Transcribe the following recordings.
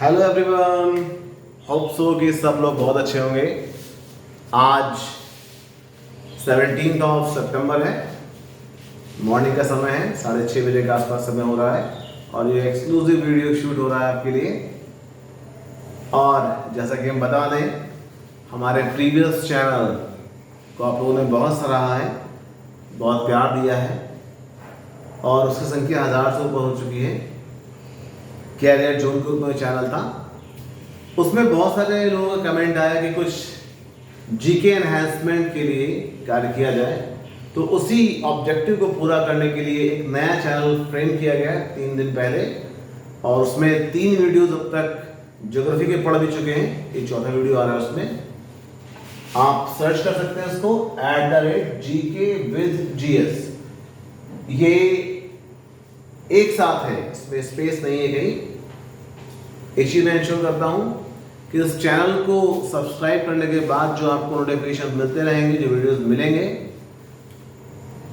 Hello everyone, hope so कि सब लोग बहुत अच्छे होंगे। आज 17 सितंबर है, मॉर्निंग का समय है, 6:30 बजे के आसपास समय हो रहा है और ये एक्सक्लूसिव वीडियो शूट हो रहा है आपके लिए। और जैसा कि हम बता दें, हमारे प्रीवियस चैनल को आप लोगों ने बहुत सराहा है, बहुत प्यार दिया है और उसकी संख्या 1000 से ऊपर हो चुकी है। कैरियर जोन ग्रुप में चैनल था, उसमें बहुत सारे लोगों का कमेंट आया कि कुछ जीके एनहांसमेंट के लिए कार्य किया जाए। तो उसी ऑब्जेक्टिव को पूरा करने के लिए एक नया चैनल फ्रेम किया गया है 3 दिन पहले, और उसमें 3 वीडियोज अब तक ज्योग्राफी के पढ़ भी चुके हैं। ये चौथा वीडियो आ रहा है, उसमें आप सर्च कर सकते हैं इसको @GK with GS। ये एक साथ है, इसमें स्पेस नहीं है कहीं। एक चीज मैं इंश्योर करता हूं कि इस चैनल को सब्सक्राइब करने के बाद जो आपको नोटिफिकेशन मिलते रहेंगे, जो वीडियोस मिलेंगे,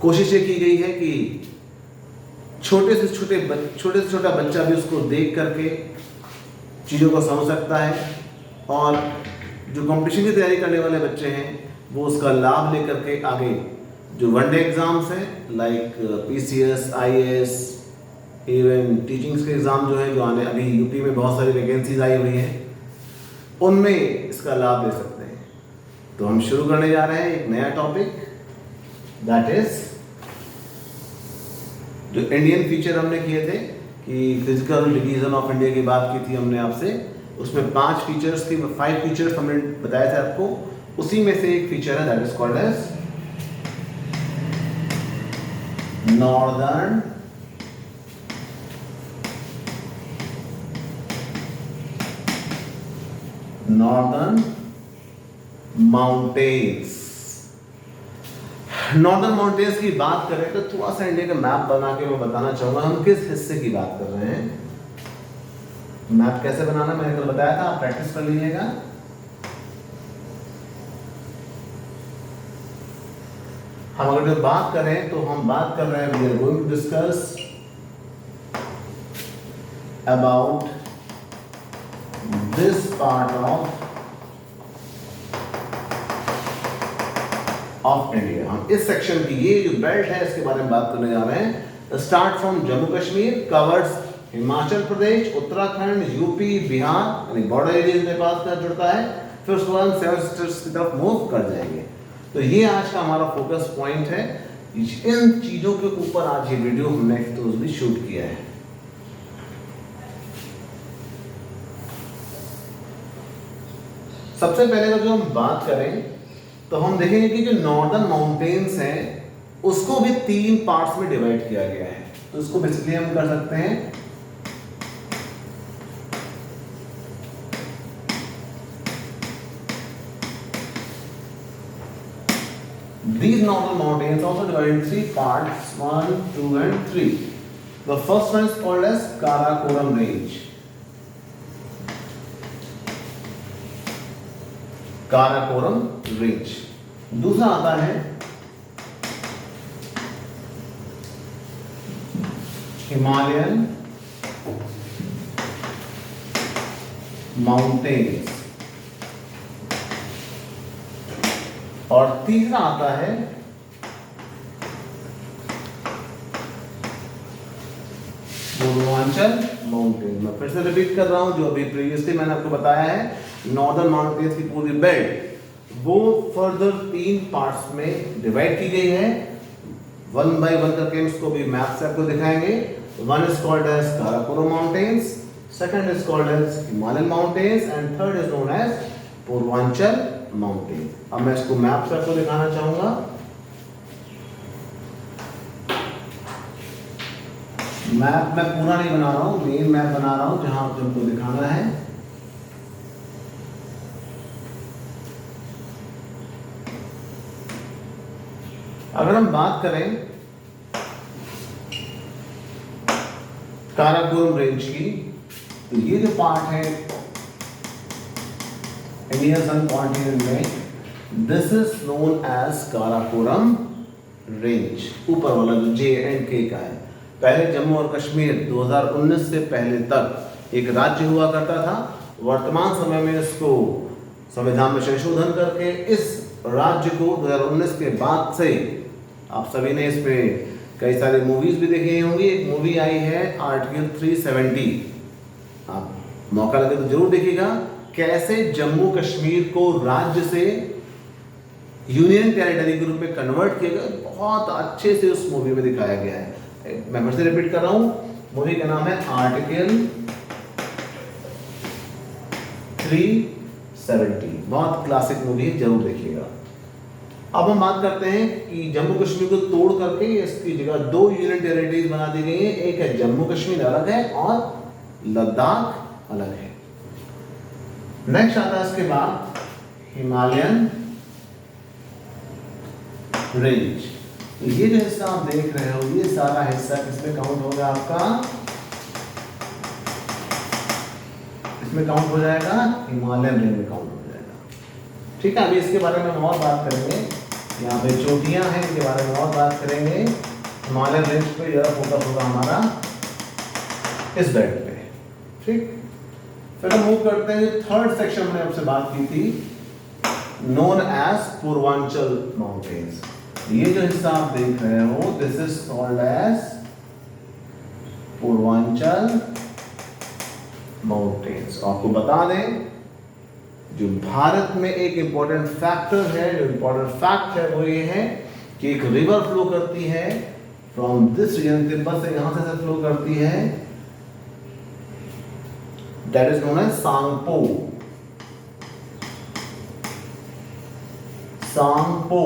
कोशिश ये की गई है कि छोटे से छोटा बच्चा भी उसको देख करके चीज़ों को समझ सकता है, और जो कंपटीशन की तैयारी करने वाले बच्चे हैं वो उसका लाभ लेकर के आगे जो वनडे एग्जाम्स हैं like PCS, IAS, even teachings के एग्ज़ाम जो है, जो आने अभी यूपी में बहुत सारी वैकेंसीज आई हुई हैं, उनमें इसका लाभ ले सकते हैं। तो हम शुरू करने जा रहे हैं एक नया टॉपिक, दैट इज जो इंडियन फीचर हमने किए थे कि फिजिकल डिवीजन ऑफ इंडिया की बात की थी हमने आपसे, उसमें 5 फीचर्स थी, 5 फीचर्स हमने बताए थे आपको। उसी में से एक फीचर है that is called as northern mountains. Northern mountains की बात करें तो थोड़ा सा इंडिया का मैप बना के मैं बताना चाहूंगा हम किस हिस्से की बात कर रहे हैं। मैप कैसे बनाना मैंने कल बताया था, आप प्रैक्टिस कर लीजिएगा। हम अगर जो बात करें तो हम बात कर रहे हैं, we are going to discuss about this part of India। हम इस सेक्शन की ये जो बेल्ट है इसके बारे में बात करने जा रहे हैं। Start from Jammu Kashmir, covers Himachal Pradesh, Uttarakhand, UP, Bihar, यानी बॉर्डर एरिया के पास का जुड़ता है। फिर उसके बाद सेवन सिस्टर्स की तरफ मूव कर जाएंगे। तो ये आज का हमारा फोकस पॉइंट है। इन चीजों के ऊपर आज ये वीडियो हमने भी शूट किया है। सबसे पहले अगर जो हम बात करें तो हम देखेंगे कि जो नॉर्दर्न माउंटेन्स हैं उसको भी 3 पार्ट्स में डिवाइड किया गया है। तो इसको बेसिकली हम कर सकते हैं these northern mountains also divided in 3 parts, 1, 2 and 3. The first one is called as Karakoram range। Karakoram range. दूसरा आता है हिमालयन माउंटेन्स, और तीसरा आता है पूर्वांचल माउंटेन। मैं फिर से रिपीट कर रहा हूं, जो अभी प्रीवियसली मैंने आपको बताया है, नॉर्दर्न माउंटेन्स की पूरी बेल्ट वो फर्दर 3 पार्ट्स में डिवाइड की गई है। 1 बाय 1 करके इसको भी मैप से आपको दिखाएंगे। One is called as Karakoram mountains, second is called as Himalayan mountains and third is known as Purvanchal mountain. अब मैं इसको मैप से आपको दिखाना चाहूंगा। मैप मैं पूरा नहीं बना रहा हूं, मेन मैप बना रहा हूं जहां तुमको दिखाना है। अगर हम बात करें काराकोरम रेंज की, तो ये जो पार्ट है इंडियन सन कॉन्टिनेंट में, this is known as Karakoram range. ऊपर वाला जो J&K का है, पहले जम्मू और कश्मीर 2019 से पहले तक एक राज्य हुआ करता था। वर्तमान समय में इसको संविधान में संशोधन करके इस राज्य को 2019 के बाद से, आप सभी ने इस पे कई सारी मूवीज भी देखी होंगी। एक मूवी आई है आर्टिकल 370, आप मौका लगे तो जरूर देखिएगा। कैसे जम्मू कश्मीर को राज्य से यूनियन टेरिटरी के रूप में कन्वर्ट किया गया, बहुत अच्छे से उस मूवी में दिखाया गया है। मैं फिर से रिपीट कर रहा हूं, मूवी का नाम है आर्टिकल 370, बहुत क्लासिक मूवी है, जरूर देखिएगा। अब हम बात करते हैं कि जम्मू कश्मीर को तोड़ करके इसकी जगह 2 यूनियन टेरिटरीज बना दी गई है। एक है जम्मू कश्मीर अलग है और लद्दाख अलग है। नेक्स्ट आता है इसके बाद हिमालयन रेंज। तो ये जो हिस्सा आप देख रहे हो, ये सारा हिस्सा किसमें काउंट होगा आपका? इसमें काउंट हो जाएगा, हिमालयन रेंज में काउंट हो जाएगा। ठीक है, अभी इसके बारे में हम और बात करेंगे। यहाँ पे चोटियां हैं, इनके बारे में और बात करेंगे। हिमालयन रेंज पे ज़्यादा फोकस होगा हमारा इस बेल्ट पे। ठीक, फिर हम मूव करते हैं। थर्ड सेक्शन में आपसे बात की थी, नोन एज पूर्वांचल माउंटेन्स। ये जो हिस्सा आप देख रहे हो, this is called as Purvanchal mountains. आपको बता दें, जो भारत में एक इंपॉर्टेंट फैक्टर है, जो इंपॉर्टेंट फैक्ट है वो ये है कि एक रिवर फ्लो करती है फ्रॉम दिस रीजन, तिब्बत से यहां से फ्लो करती है, that is known as Tsangpo. Tsangpo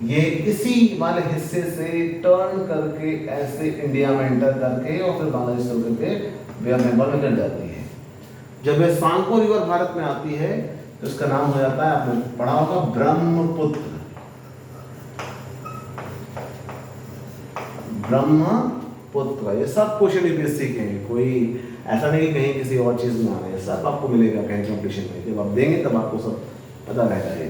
ये इसी वाले हिस्से से टर्न करके ऐसे इंडिया में एंटर करके और फिर बांग्लादेश से करके बे ऑफ बंगाल में गिर जाती है। जब ये सांगपो रिवर भारत में आती है तो इसका नाम हो जाता है, आपने पढ़ा होगा, ब्रह्मपुत्र। ब्रह्मपुत्र, ये सब क्वेश्चन यूपीएससी के हैं, कोई ऐसा नहीं कहीं किसी और चीज में आ रहे हैं, सब आपको मिलेगा कहीं कंपटीशन में। जब आप देंगे तब आपको सब पता रहेगा। ये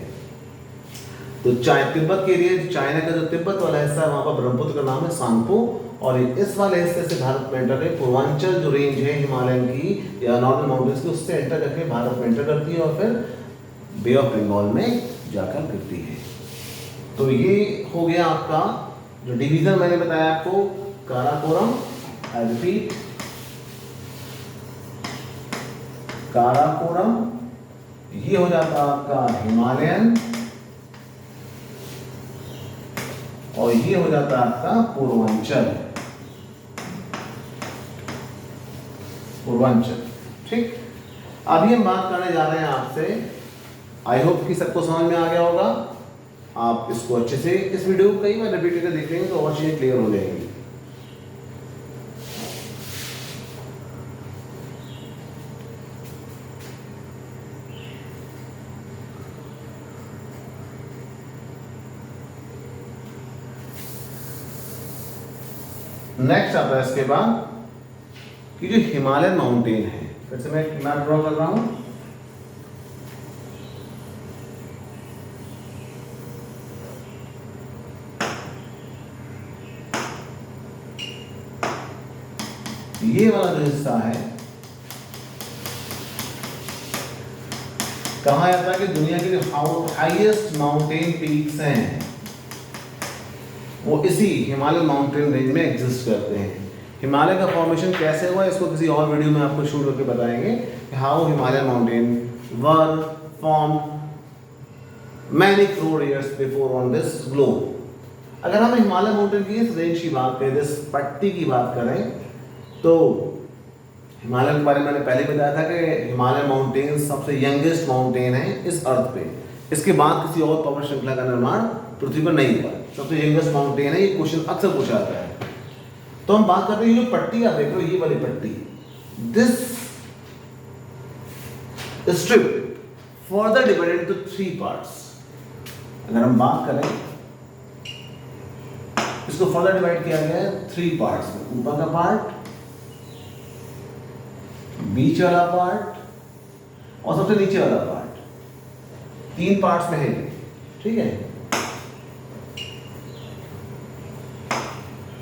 तो तिब्बत के एरिया, चाइना का जो तिब्बत वाला हिस्सा है, वहां पर ब्रह्मपुत्र का नाम है सांगपो। और इस वाले हिस्से से भारत में एंटर करके पूर्वांचल जो रेंज है हिमालयन की या नॉर्दर्न माउंटेन्स की, उससे एंटर करके भारत में एंटर करती है और फिर बे ऑफ बंगाल में जाकर गिरती है। तो ये हो गया आपका जो डिवीजन मैंने बताया आपको, काराकोरम। आई रिपीट, काराकोरम, ये हो जाता आपका हिमालयन, और ये हो जाता आपका पूर्वांचल। पूर्वांचल, ठीक। अभी हम बात करने जा रहे हैं आपसे, आई होप कि सबको समझ में आ गया होगा। आप इसको अच्छे से, इस वीडियो को कई बार रिपीट करके देखेंगे तो और चीजें क्लियर हो जाएंगी। नेक्स्ट आता है इसके बाद कि जो हिमालयन माउंटेन है, फिर से मैं एक मैप ड्रॉ कर रहा हूं। ये वाला जो हिस्सा है, कहा जाता है कि दुनिया के जो हाईएस्ट माउंटेन पीक्स हैं वो इसी हिमालयन माउंटेन रेंज में एग्जिस्ट करते हैं। हिमालय का फॉर्मेशन कैसे हुआ, इसको किसी और वीडियो में आपको शूट करके बताएंगे, how Himalayan mountain were form many crore years before on this globe. अगर हम हिमालय माउंटेन की इस रेंज की बात करें, इस पट्टी की बात करें, तो हिमालय के बारे में मैंने पहले बताया था कि हिमालय माउंटेन सबसे यंगेस्ट माउंटेन है इस अर्थ पे। इसके बाद किसी और पर्वत श्रृंखला का निर्माण पृथ्वी पर नहीं हुआ। सबसे यंगेस्ट माउंटेन है, ये क्वेश्चन अक्सर पूछा जाता है। तो हम बात करते हैं, ये जो पट्टी आप देख रहे हो, ये वाली पट्टी, this strip further divided into 3 parts. अगर हम बात करें, इसको फर्दर डिवाइड किया गया है 3 पार्ट्स में, ऊपर का पार्ट, बीच वाला पार्ट और सबसे नीचे वाला पार्ट। 3 पार्ट्स में है, ठीक है।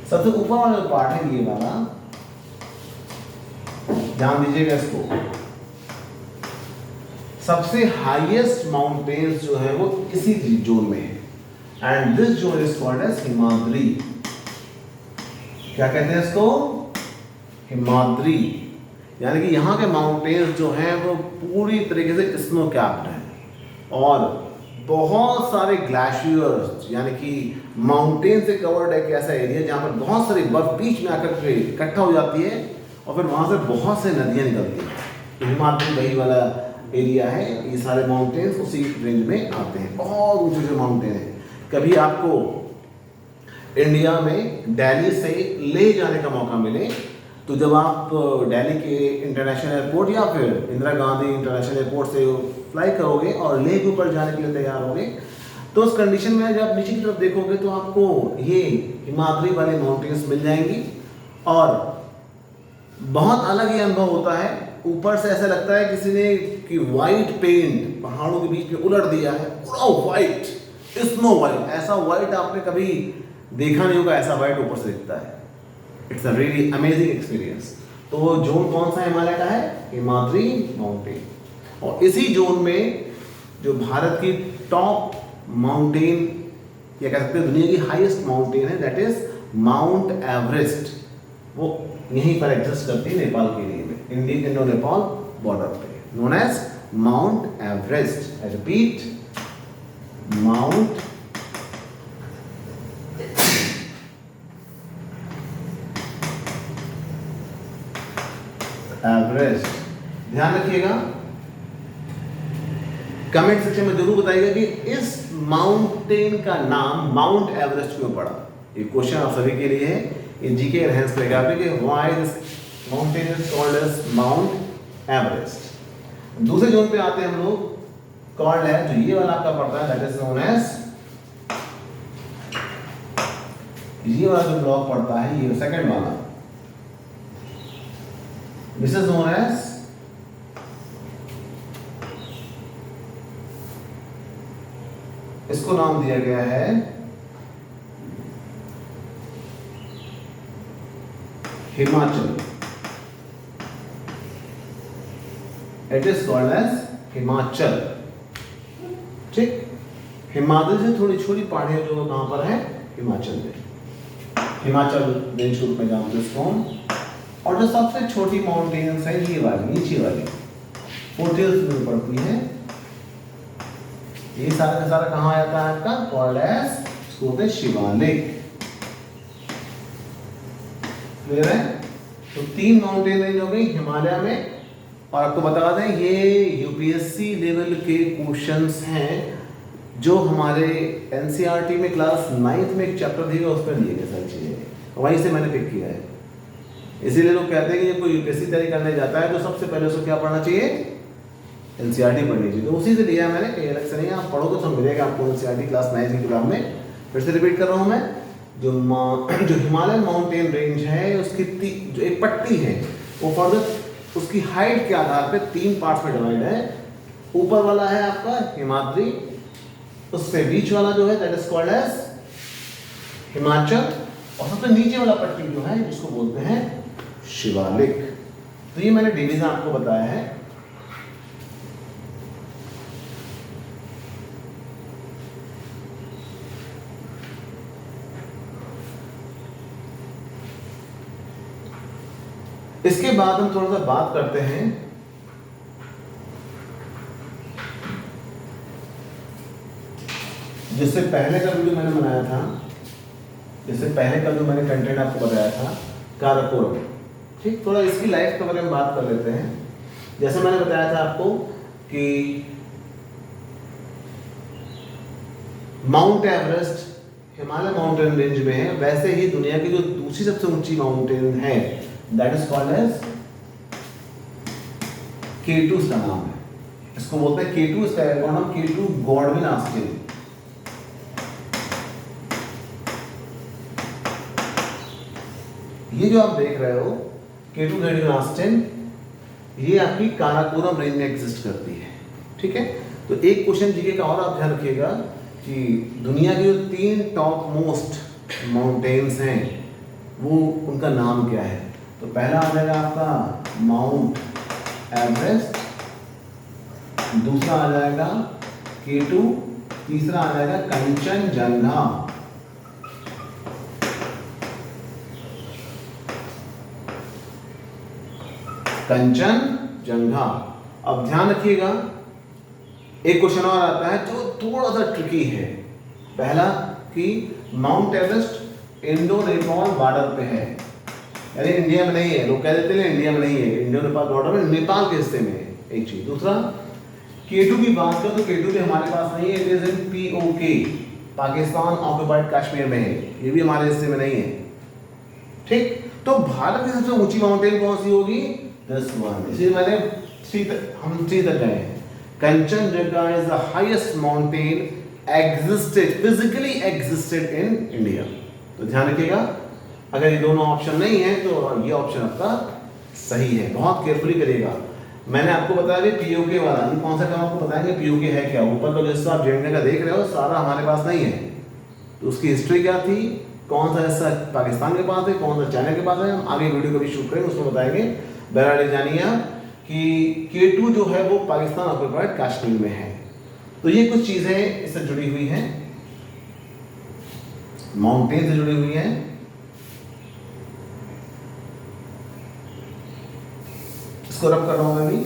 सबसे ऊपर वाला जो पार्ट है ये वाला, ध्यान दीजिएगा इसको। सबसे हाईएस्ट माउंटेन्स जो है वो इसी जोन में है, and this zone is called as Himadri. क्या कहते हैं इसको? हिमाद्री। यानी कि यहाँ के माउंटेन्स जो हैं वो पूरी तरीके से स्नो कैप्ड हैं और बहुत सारे ग्लेशियर्स यानी कि माउंटेन से कवर्ड एक ऐसा एरिया जहाँ पर बहुत सारी बर्फ बीच में आकर के इकट्ठा हो जाती है और फिर वहाँ से बहुत से नदियाँ निकलती हैं। तो हिमाद्री वही वाला एरिया है। ये सारे माउंटेन्स उसी रेंज में आते हैं, बहुत ऊंचे ऊंचे माउंटेन हैं। कभी आपको इंडिया में दिल्ली से लेह जाने का मौका मिले तो जब आप दिल्ली के इंटरनेशनल एयरपोर्ट या फिर इंदिरा गांधी इंटरनेशनल एयरपोर्ट से फ्लाई करोगे और लेह के ऊपर जाने के लिए तैयार होगे तो उस कंडीशन में जब नीचे की तरफ देखोगे तो आपको ये हिमाद्री वाले माउंटेन्स मिल जाएंगी और बहुत अलग ही अनुभव होता है। ऊपर से ऐसा लगता है किसी ने कि वाइट पेंट पहाड़ों के बीच में उलट दिया है, पूरा वाइट, स्नो वाइट। ऐसा वाइट आपने कभी देखा नहीं होगा, ऐसा वाइट ऊपर से दिखता है। It's a really amazing experience. तो वो जोन कौन सा हिमालय का है? हिमाद्री माउंटेन। और इसी जोन में जो भारत की टॉप माउंटेन या कह सकते हैं दुनिया की हाईएस्ट माउंटेन है, दैट इज माउंट एवरेस्ट। वो यहीं पर एग्जिस्ट करती है नेपाल के एरिया में, इंडो नेपाल बॉर्डर पे, known as Mount Everest. I repeat, Mount Everest. ध्यान रखिएगा, कमेंट सेक्शन में जरूर बताइएगा कि इस माउंटेन का नाम माउंट एवरेस्ट क्यों पड़ा। ये क्वेश्चन आप सभी के लिए है, ये जीके एनहांस करेगा कि why this mountain is called as Mount Everest. दूसरे जोन पे आते हैं हम लोग, कॉल्ड है जो ये वाला आपका पड़ता है, दैट इज नोन एज, ये वाला जो ब्लॉक पड़ता है ये सेकंड वाला, दिस इज नोन एज इसको नाम दिया गया है Himachal. It is called as Himachal. ठीक, हिमालय से थोड़ी छोटी पहाड़ियां जो कहां पर है? हिमाचल में, हिमाचल रेंज के रूप में जानते हैं इसको। और जो सबसे छोटी माउंटेन्स है ये वाली, नीचे वाली फोर्टिल्स में पड़ती है। ये सारा का सारा कहां आता है आपका? कॉल्ड एज, इसको बोलते हैं शिवालिक। क्लियर है? तो 3 माउंटेन रेंज हो गई हिमालय में। और आपको बता दें ये यूपीएससी लेवल के क्वेश्चंस हैं जो हमारे एनसीईआरटी में क्लास 9th में एक चैप्टर दिएगा उस पर दिए गए सारी चीजें, वहीं से मैंने पिक किया है। इसीलिए लोग कहते हैं कि जब कोई यूपीएससी तैयारी करने जाता है तो सबसे पहले उसको क्या पढ़ना चाहिए? एनसीईआरटी पढ़नी चाहिए। तो उसी से लिया मैंने, कहीं अलग से नहीं। आप पढ़ोगे तो मिलेगा आपको एनसीईआरटी क्लास 9 की किताब में। फिर से रिपीट कर रहा हूँ मैं, जो हिमालयन माउंटेन रेंज है उसकी जो एक पट्टी है वो फर्दर उसकी हाइट के आधार पे 3 पार्ट्स में डिवाइड है। ऊपर वाला है आपका हिमाद्री, उससे बीच वाला जो है that is called as Himachal, और सबसे नीचे वाला पट्टी जो है जिसको बोलते हैं शिवालिक। तो ये मैंने डिवीजन आपको बताया है। इसके बाद हम थोड़ा सा बात करते हैं जिससे पहले का वीडियो मैंने बनाया था, जिससे पहले का जो मैंने कंटेंट आपको बताया था काराकोरम। ठीक, थोड़ा इसकी लाइफ के बारे में बात कर लेते हैं। जैसे मैंने बताया था आपको कि mount Everest Himalaya mountain range में है, वैसे ही दुनिया की जो दूसरी सबसे ऊंची माउंटेन है that is called as K2 का नाम है। इसको बोलते हैं K2, इसका नाम K2 गॉडविन ऑस्टिन। ये जो आप देख रहे हो K2 गॉडविन ऑस्टिन, ये आपकी काराकोरम रेंज में एग्जिस्ट करती है। ठीक है, तो एक क्वेश्चन जीके का और आप ध्यान रखिएगा कि दुनिया की जो 3 टॉप मोस्ट माउंटेन्स हैं वो उनका नाम क्या है। तो पहला आ जाएगा आपका माउंट एवरेस्ट, दूसरा आ जाएगा K2, तीसरा आ जाएगा कंचनजंगा। कंचनजंगा। अब ध्यान रखिएगा, एक क्वेश्चन और आता है जो थोड़ा सा ट्रिकी है। पहला कि mount Everest Indo Nepal border पे है, यानी इंडिया में नहीं है। लोग कह देते हैं इंडिया में नहीं है, इंडो नेपाल बॉर्डर में नेपाल के हिस्से में है, एक चीज। दूसरा K2 की बात करें तो K2 भी हमारे पास नहीं है, it is in POK, Pakistan occupied Kashmir में है, ये भी हमारे हिस्से में नहीं है। ठीक, तो भारत की सबसे ऊंची माउंटेन कौन सी होगी? This one. इसी मैंने हम 3 तक गए हैं। Kanchenjunga is the highest mountain physically existed in India. तो ध्यान रखिएगा, अगर ये दोनों ऑप्शन नहीं है तो ये ऑप्शन आपका सही है। बहुत केयरफुली करिएगा। मैंने आपको बताया POK वाला, ये कौन सा काम आपको बताएंगे POK है क्या। ऊपर का हिस्सा आप जेएंडके का देख रहे हो, सारा हमारे पास नहीं है। तो उसकी हिस्ट्री क्या थी, कौन सा हिस्सा पाकिस्तान के पास है, कौन सा चाइना के पास है, हम आगे वीडियो कभी शूट करेंगे उसमें बताएंगे। बहरहाल जानिए आप कि K2 जो है वो पाकिस्तान ऑक्युपाइड कश्मीर में है। तो ये कुछ चीजें इससे जुड़ी हुई हैं, माउंटेन से जुड़ी हुई हैं। इसको रब कर रहा हूं मैं भी।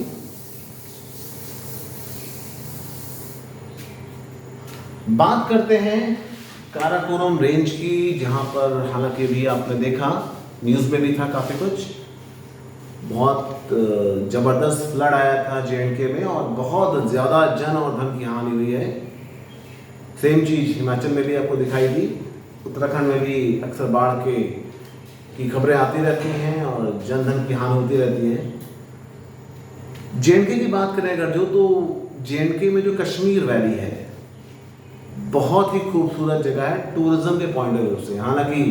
बात करते हैं काराकोरम रेंज की, जहां पर हालांकि भी आपने देखा, न्यूज में भी था काफी कुछ, बहुत जबरदस्त फ्लड आया था जेएंडके में और बहुत ज्यादा जन और धन की हानि हुई है। सेम चीज हिमाचल में भी आपको दिखाई दी, उत्तराखंड में भी अक्सर बाढ़ की खबरें आती रहती हैं और जन धन की हानि होती रहती है। जेएंडके की बात करें अगर तो जेएंडके में जो कश्मीर वैली है बहुत ही खूबसूरत जगह है टूरिज्म के पॉइंट ऑफ व्यू से। हालांकि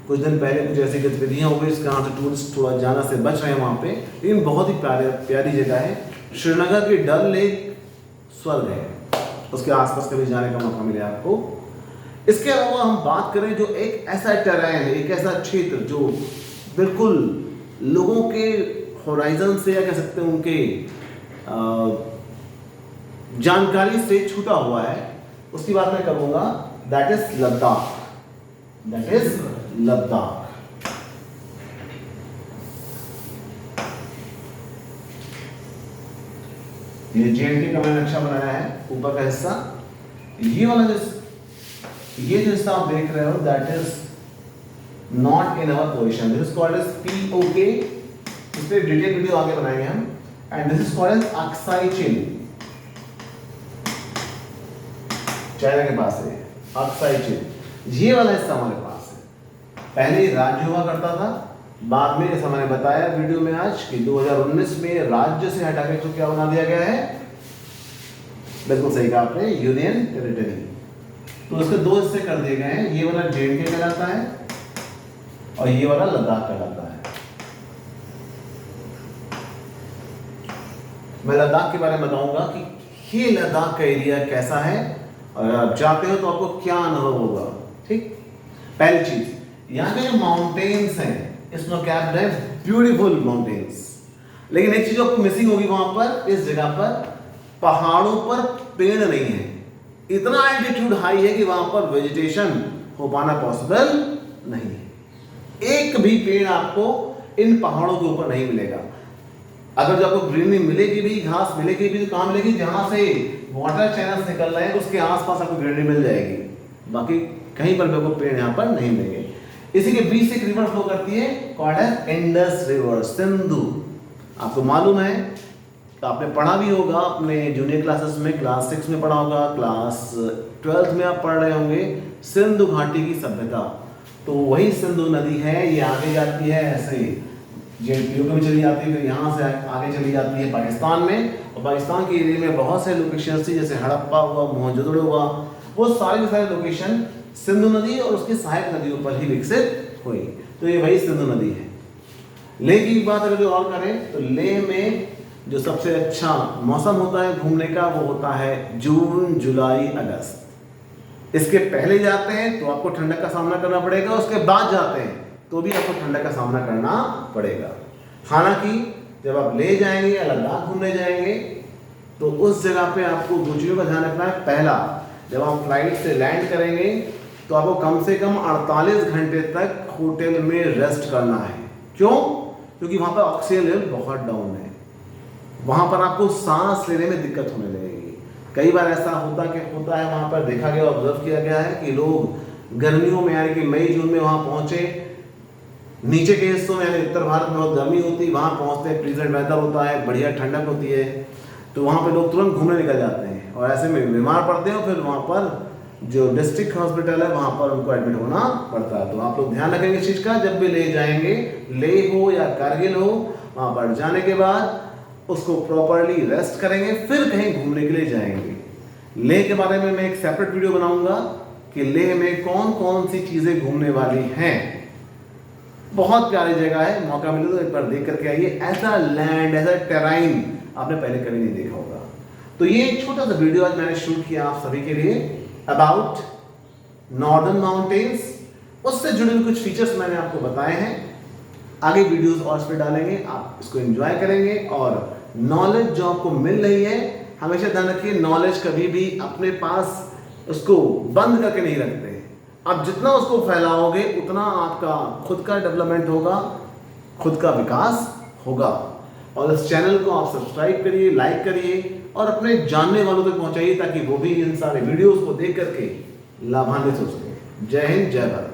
कुछ दिन पहले कुछ ऐसी गतिविधियां हो गई इसके कारण से टूरिस्ट थोड़ा जाना से बच रहे हैं वहाँ पे, लेकिन बहुत ही प्यारी जगह है। श्रीनगर की डल लेक स्वर्ग है, उसके आसपास कभी जाने का मौका मिले आपको। इसके अलावा हम बात करें जो एक ऐसा टेरेन है, एक ऐसा क्षेत्र जो बिल्कुल लोगों के होराइजन से या कह सकते हैं उनके जानकारी से छूटा हुआ है, उसकी बात मैं करूंगा, that is Ladakh. That is Ladakh. ये जेएंडके का मैंने नक्शा बनाया है, ऊपर का हिस्सा, ये वाला ये जो हिस्सा आप देख रहे हो that is not in our position, this is called as POK। इस पे डिटेल वीडियो आगे बनाएंगे हम। And this is called as Aksai Chin, China के पास है अक्साई चिन। ये वाला हिस्सा हमारे पास है। पहले राज्य हुआ करता था, बाद में जैसा मैंने बताया वीडियो में आज कि 2019 में राज्य से हटा के तो क्या बना दिया गया है, बिल्कुल सही कहा आपने, यूनियन टेरिटरी। तो उसके 2 हिस्से कर दिए गए हैं, ये वाला जेएंडके कहलाता है और ये वाला लद्दाख कहलाता है। मैं लद्दाख के बारे में बताऊंगा कि ये लद्दाख का एरिया कैसा है और आप जाते हो तो आपको क्या अनुभव होगा। ठीक, पहली चीज, यहाँ के जो माउंटेन्स हैं स्नो कैप्ड है, ब्यूटीफुल माउंटेन्स। लेकिन एक चीज आपको मिसिंग होगी वहां पर, इस जगह पर पहाड़ों पर पेड़ नहीं है। इतना एल्टीट्यूड हाई है कि वहां पर वेजिटेशन हो पाना पॉसिबल नहीं है। एक भी पेड़ आपको इन पहाड़ों के ऊपर नहीं मिलेगा। अगर जो आपको ग्रीनरी मिलेगी भी, घास मिलेगी भी, तो कहां मिलेगी, जहां से वाटर चैनल्स निकल रहे हैं उसके आसपास आपको ग्रीनरी मिल जाएगी। बाकी कहीं पर भी आपको पेड़ यहाँ पर नहीं मिलेंगे। इसी के बीच से एक रिवर फ्लो करती है called as Indus river, Sindhu. आपको मालूम है, तो आपने पढ़ा भी होगा अपने जूनियर क्लासेस में, क्लास 6 में पढ़ा होगा, क्लास 12th में आप पढ़ रहे होंगे, सिंधु घाटी की सभ्यता। तो वही सिंधु नदी है, ये आगे जाती है ऐसे जेएनपीओ में चली जाती है, फिर यहाँ से आगे चली जाती है पाकिस्तान में। और पाकिस्तान के एरिया में बहुत से लोकेशन थी, जैसे हड़प्पा हुआ, मोहनजोदड़ो हुआ, वो सारे के सारे लोकेशन सिंधु नदी और उसकी सहायक नदियों पर ही विकसित हुई। तो ये वही सिंधु नदी है। लेह की बात अगर जो और करें तो लेह में जो सबसे अच्छा मौसम होता है घूमने का वो होता है जून, जुलाई, अगस्त। इसके पहले जाते हैं तो आपको ठंडक का सामना करना पड़ेगा, उसके बाद जाते हैं तो भी आपको ठंडक का सामना करना पड़ेगा। हालांकि जब आप ले जाएंगे या लद्दाख घूमने जाएंगे तो उस जगह पे आपको दो चीज़ों का ध्यान रखना है। पहला, जब आप फ्लाइट से लैंड करेंगे तो आपको कम से कम 48 घंटे तक होटल में रेस्ट करना है। क्यों? क्योंकि वहाँ पर ऑक्सीजन लेवल बहुत डाउन है, वहाँ पर आपको सांस लेने में दिक्कत होने लगेगी। कई बार ऐसा होता है वहाँ पर देखा गया, ऑब्जर्व किया गया है कि लोग गर्मियों में यानी कि मई जून में वहाँ पहुँचे, नीचे के हिस्सों में यानी उत्तर भारत में बहुत गर्मी होती है, वहाँ पहुँचते हैं, प्लीजेंट वेदर होता है, बढ़िया ठंडक होती है, तो वहाँ पे लोग तुरंत घूमने निकल जाते हैं और ऐसे में बीमार पड़ते हैं और फिर वहाँ पर जो डिस्ट्रिक्ट हॉस्पिटल है वहाँ पर उनको एडमिट होना पड़ता है। तो आप लोग ध्यान रखेंगे इस चीज़ का, जब भी ले जाएंगे, लेह हो या कारगिल हो, वहाँ पर जाने के बाद उसको प्रॉपरली रेस्ट करेंगे, फिर कहीं घूमने के लिए जाएंगे। लेह के बारे में मैं एक सेपरेट वीडियो बनाऊंगा कि लेह में कौन कौन सी चीज़ें घूमने वाली हैं। बहुत प्यारी जगह है, मौका मिले तो एक बार देख करके आइए। ऐसा लैंड, ऐसा टेराइन आपने पहले कभी नहीं देखा होगा। तो ये एक छोटा सा वीडियो आज मैंने शूट किया आप सभी के लिए अबाउट नॉर्दर्न माउंटेन्स, उससे जुड़े हुए कुछ फीचर्स मैंने आपको बताए हैं। आगे वीडियोस और इस पर डालेंगे, आप इसको एंजॉय करेंगे और नॉलेज जो आपको मिल रही है, हमेशा ध्यान रखिए नॉलेज कभी भी अपने पास उसको बंद करके नहीं रखते। आप जितना उसको फैलाओगे उतना आपका खुद का डेवलपमेंट होगा, खुद का विकास होगा। और इस चैनल को आप सब्सक्राइब करिए, लाइक करिए और अपने जानने वालों तक पहुंचाइए ताकि वो भी इन सारे वीडियोस को देख करके लाभान्वित हो सके। जय हिंद, जय भारत।